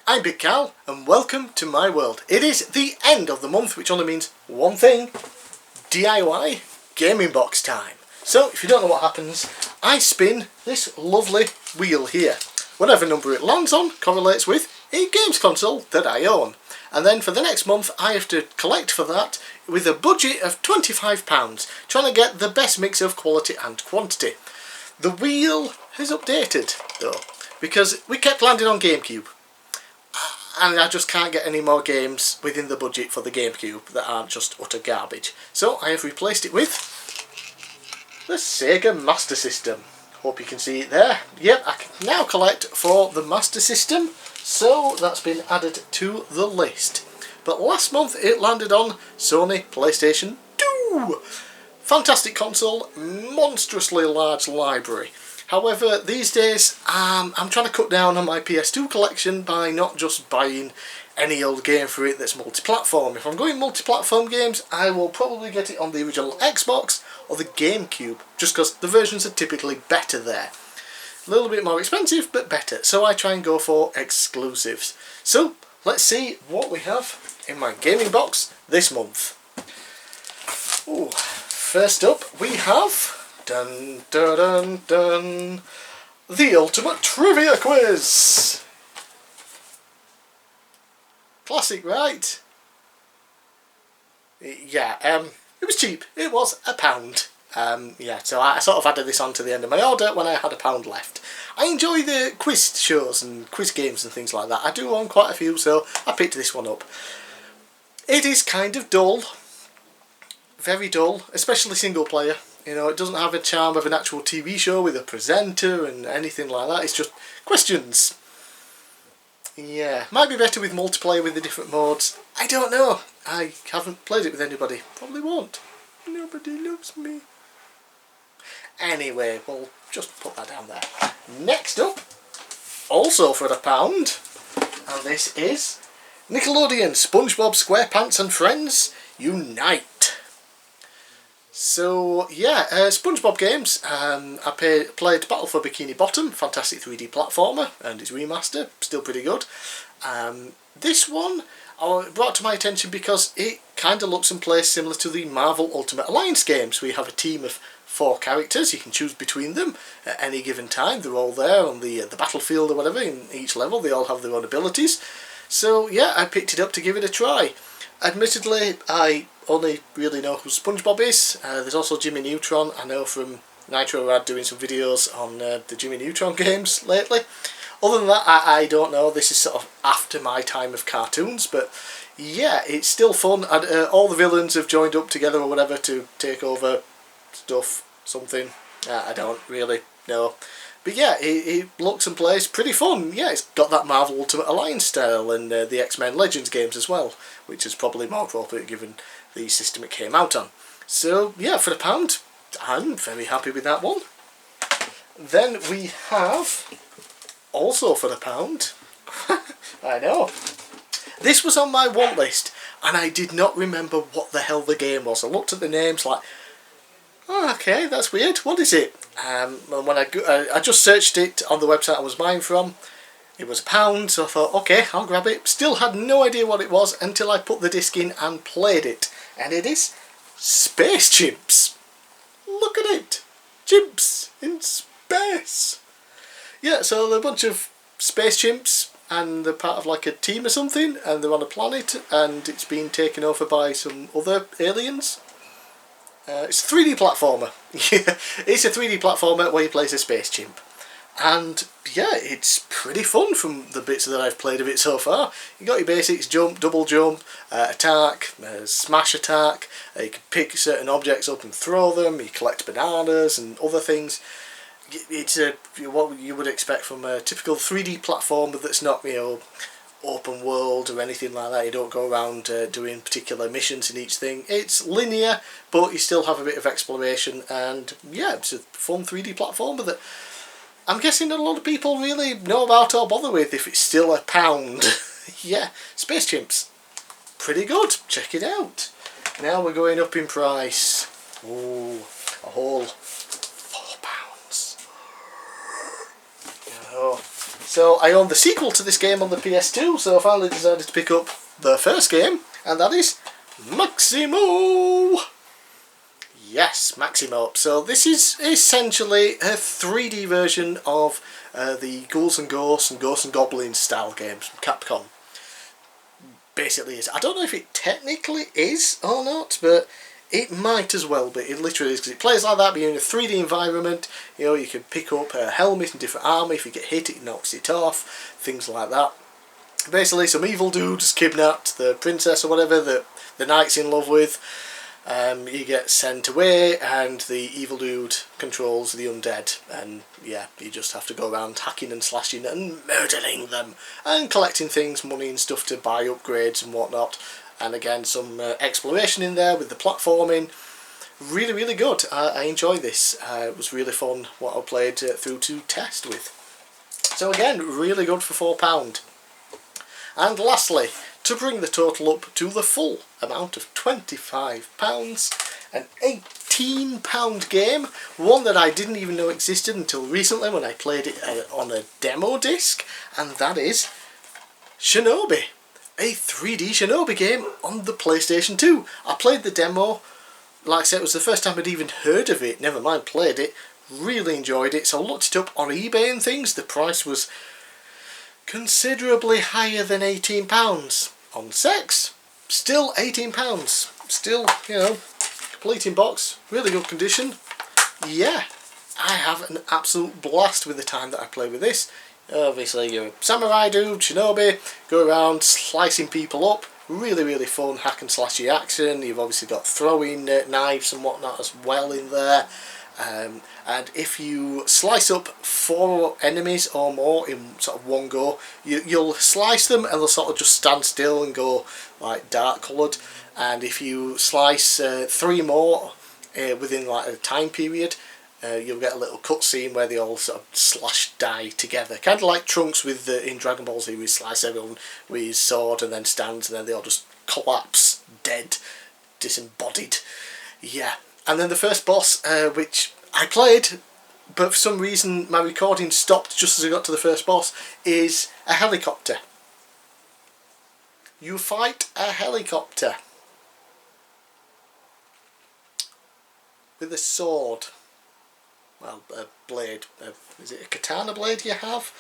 I'm bigcal and welcome to my world. It is the end of the month, which only means one thing: DIY gaming box time. So if you don't know what happens, I spin this lovely wheel here. Whatever number it lands on correlates with a games console that I own. And then for the next month I have to collect for that with a budget of £25, trying to get the best mix of quality and quantity. The wheel has updated though, because we kept landing on GameCube. And I just can't get any more games within the budget for the GameCube that aren't just utter garbage. So I have replaced it with the Sega Master System. Hope you can see it there. Yep, I can now collect for the Master System, so that's been added to the list. But last month it landed on Sony Playstation 2. Fantastic console, monstrously large library. However, these days I'm trying to cut down on my PS2 collection by not just buying any old game for it that's multi-platform. If I'm going multi-platform games, I will probably get it on the original Xbox or the GameCube, just because the versions are typically better there. A little bit more expensive, but better, so I try and go for exclusives. So, let's see what we have in my gaming box this month. Ooh, first up we have... Dun dun dun dun! The Ultimate Trivia Quiz! Classic, right? Yeah, it was cheap. It was £1. Yeah, so I sort of added this on to the end of my order when I had £1 left. I enjoy the quiz shows and quiz games and things like that. I do own quite a few, so I picked this one up. It is kind of dull. Very dull, especially single player. You know, it doesn't have a charm of an actual TV show with a presenter and anything like that. It's just questions. Yeah, might be better with multiplayer with the different modes. I don't know. I haven't played it with anybody. Probably won't. Nobody loves me. Anyway, we'll just put that down there. Next up, also for £1, and this is Nickelodeon SpongeBob SquarePants and Friends Unite. So yeah, SpongeBob games. I played Battle for Bikini Bottom, fantastic 3D platformer, and its remaster, still pretty good. This one brought to my attention because it kind of looks and plays similar to the Marvel Ultimate Alliance games. We have a team of 4 characters, you can choose between them at any given time. They're all there on the battlefield or whatever in each level, they all have their own abilities. So yeah, I picked it up to give it a try. Admittedly, I only really know who SpongeBob is. There's also Jimmy Neutron. I know from Nitro Rad doing some videos on the Jimmy Neutron games lately. Other than that, I don't know. This is sort of after my time of cartoons, but yeah, it's still fun. And, all the villains have joined up together or whatever to take over stuff, something. I don't really know. But yeah, it looks and plays pretty fun. Yeah, it's got that Marvel Ultimate Alliance style and the X-Men Legends games as well, which is probably more appropriate given the system it came out on. So yeah, for £1, I'm very happy with that one. Then we have, also for £1, I know, this was on my want list and I did not remember what the hell the game was. I looked at the names like, oh, okay, that's weird, what is it? And when I just searched it on the website I was buying from, it was £1, so I thought, okay, I'll grab it. Still had no idea what it was until I put the disc in and played it. And it is Space Chimps. Look at it. Chimps in space. Yeah, so they're a bunch of space chimps and they're part of like a team or something and they're on a planet and it's been taken over by some other aliens. It's a 3D platformer. Yeah, it's a 3D platformer where you play as a space chimp. And yeah, it's pretty fun from the bits that I've played of it so far. You got your basics: jump, double jump, attack, smash attack. You can pick certain objects up and throw them. You collect bananas and other things. It's what you would expect from a typical 3D platformer that's not, you know, open world or anything like that. You don't go around doing particular missions in each thing. It's linear, but you still have a bit of exploration. And yeah, it's a fun 3D platformer that I'm guessing that a lot of people really know about or bother with if it's still £1. Yeah, Space Chimps. Pretty good. Check it out. Now we're going up in price. Ooh, a whole £4. Oh. So So I own the sequel to this game on the PS2, so I finally decided to pick up the first game, and that is Maximo! Yes, Maximo Up. So this is essentially a 3D version of the Ghouls and Ghosts and Goblins style games from Capcom. Basically is. I don't know if it technically is or not, but it might as well be. It literally is, because it plays like that, but you're in a 3D environment. You know, you can pick up a helmet and different armour. If you get hit, it knocks it off. Things like that. Basically, some evil dudes kidnapped the princess or whatever that the knight's in love with. You get sent away, and the evil dude controls the undead, and yeah, you just have to go around hacking and slashing and murdering them and collecting things, money and stuff to buy upgrades and whatnot. And again, some exploration in there with the platforming. Really, really good. I enjoyed this. It was really fun what I played through to test with. So again, really good for £4. And lastly, to bring the total up to the full amount of £25, an £18 game, one that I didn't even know existed until recently when I played it on a demo disc, and that is Shinobi, a 3D Shinobi game on the PlayStation 2. I played the demo, like I said, it was the first time I'd even heard of it, never mind played it, really enjoyed it, so I looked it up on eBay and things. The price was considerably higher than £18. On Sex, still £18. Still, you know, complete in box, really good condition. Yeah, I have an absolute blast with the time that I play with this. Obviously, you're a samurai dude, shinobi, go around slicing people up. Really, really fun hack and slashy action. You've obviously got throwing knives and whatnot as well in there. And if you slice up 4 enemies or more in sort of one go, you'll slice them and they'll sort of just stand still and go like dark coloured. And if you slice 3 more within like a time period, you'll get a little cutscene where they all sort of slash die together, kind of like Trunks with in Dragon Ball Z, we slice everyone with his sword and then stands, and then they all just collapse dead, disembodied. Yeah. And then the first boss, which I played, but for some reason my recording stopped just as I got to the first boss, is a helicopter. You fight a helicopter with a sword. Well, a blade. Is it a katana blade you have?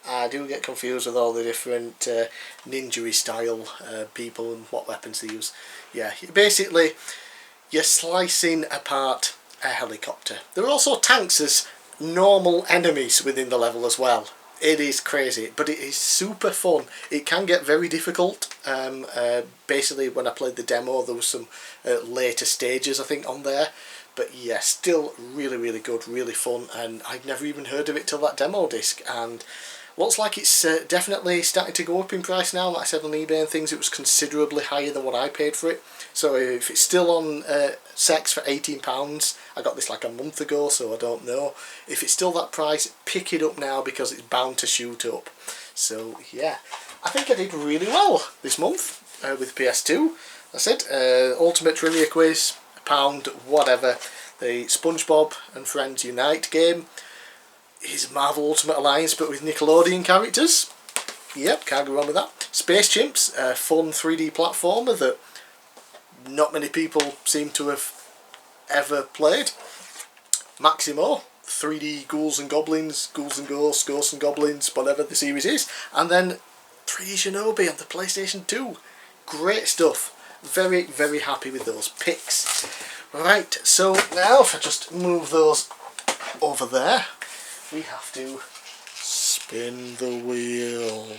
I do get confused with all the different ninja style people and what weapons they use. Yeah, basically you're slicing apart a helicopter. There are also tanks as normal enemies within the level as well. It is crazy, but it is super fun. It can get very difficult. Basically, when I played the demo, there was some later stages, I think, on there. But yeah, still really, really good, really fun, and I'd never even heard of it till that demo disc. And looks like it's definitely starting to go up in price now. Like I said on eBay and things, it was considerably higher than what I paid for it. So if it's still on Sex for £18, I got this like a month ago, so I don't know. If it's still that price, pick it up now because it's bound to shoot up. So yeah, I think I did really well this month with PS2. I said, Ultimate Trivia Quiz, £1, whatever. The SpongeBob and Friends Unite game is Marvel Ultimate Alliance but with Nickelodeon characters. Yep, can't go wrong with that. Space Chimps, a fun 3D platformer that not many people seem to have ever played. Maximo, 3D Ghouls and Goblins, Ghouls and Ghosts, Ghosts and Goblins, whatever the series is. And then 3D Shinobi on the PlayStation 2. Great stuff. Very, very happy with those picks. Right, so now if I just move those over there, we have to spin the wheel.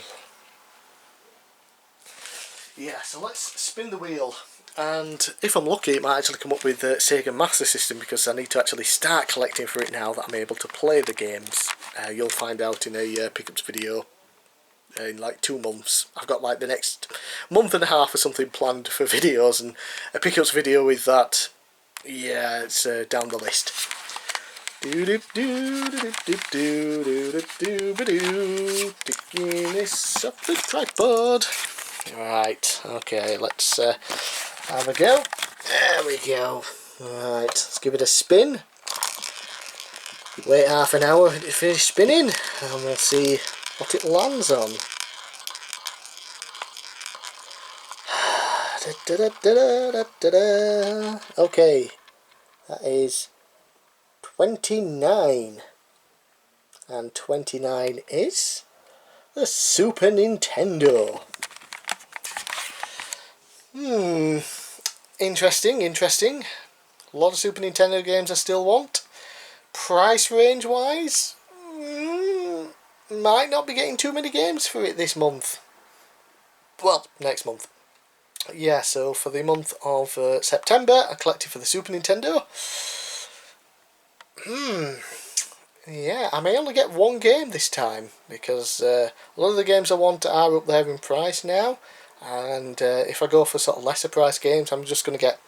Yeah, so let's spin the wheel. And if I'm lucky, it might actually come up with the Sega Master System, because I need to actually start collecting for it now that I'm able to play the games. You'll find out in a pickups video in like 2 months. I've got like the next month and a half or something planned for videos, and a pickups video with that, yeah, it's down the list. Picking this up the tripod. Right, okay, let's have a go. There we go. Right, let's give it a spin. Wait half an hour to finish spinning, and we'll see what it lands on. Okay, that is 29. And 29 is the Super Nintendo. Interesting. A lot of Super Nintendo games I still want. Price range wise, might not be getting too many games for it this month. Well, next month. Yeah, so for the month of September, I collected for the Super Nintendo. Yeah, I may only get one game this time, because a lot of the games I want are up there in price now, and if I go for sort of lesser price games, I'm just going to get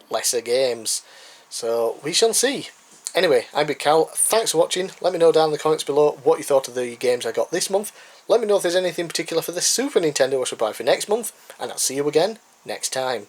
lesser games. So we shall see. Anyway, I'm bigcal. Thanks for watching. Let me know down in the comments below what you thought of the games I got this month. Let me know if there's anything particular for the Super Nintendo I should buy for next month, and I'll see you again next time.